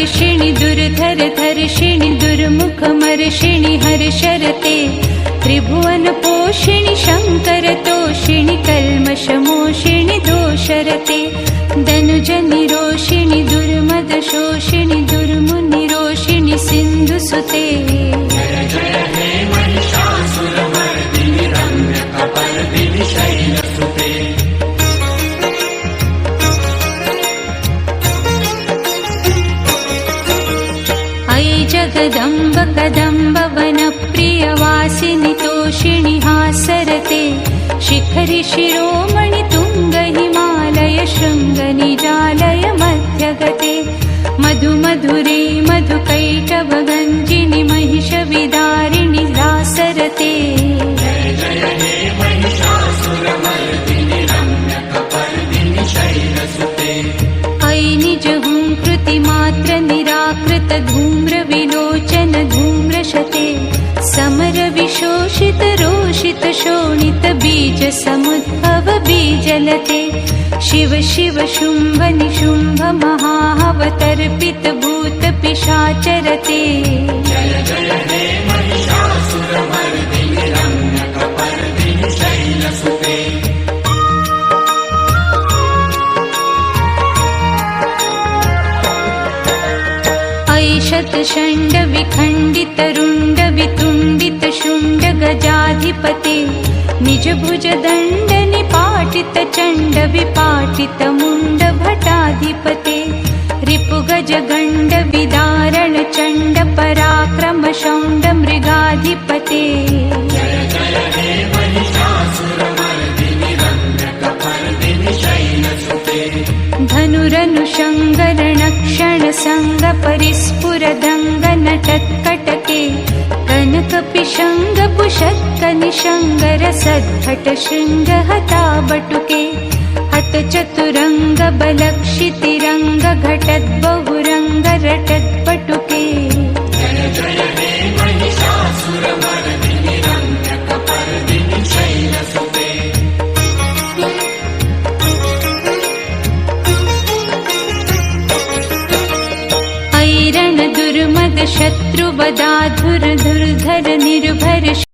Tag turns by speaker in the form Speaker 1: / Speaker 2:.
Speaker 1: वर्षिणि दुर्धर धर्षिणि दुर्मुखमर्षिणि हर्षरते त्रिभुवन पोषिणि शङ्करतोषिणि कल्मषमोषिणि दोषरते धनुजनिरोषिणि दुर्मदशोषिणि दुर्मुनिरोषिणि सिन्धुसुते अयि जगदम्ब कदम्ब वनप्रियवासिनि तोषिणि हासरते शिखरि शिरोमणि तुङ्ग हिमालय शृङ्ग निजालय मध्यगते मधुमधुरे मधुकैटभगञ्जिनि महिषविदारिणि रासरते अयि निजहुङ्कृति मात्र निराकृत धूम्र विलोचन धूम्रशते समर विशोषित रोषित शोणित बीज समुद्भव बीजलते शिव शिव शुम्भ निशुम्भ महावतर्पित भूत पिशाचरते अयि शतषण्ड विखण्डित रुण्ड वितुण्डित शुण्ड गजाधिपते निज भुज दण्ड निपाटित चण्ड विपाटित मुण्ड भटाधिपते रिपु गज गण्ड विदारण चण्ड पराक्रम शौण्ड मृगाधिपते धनुरनुशङ्गरणक्षण संग परिस्फुर दङ्ग नटत्कटके कनकपिशङ्ग पुषत्क निशङ्गर सद्भट शृङ्ग हताबटुके हत चतुरङ्ग बलक्षितिरङ्ग घटत् बहुरङ्ग रटत्पटुके दुर्मद शत्रुवदाधुर धुर्धर निर्भर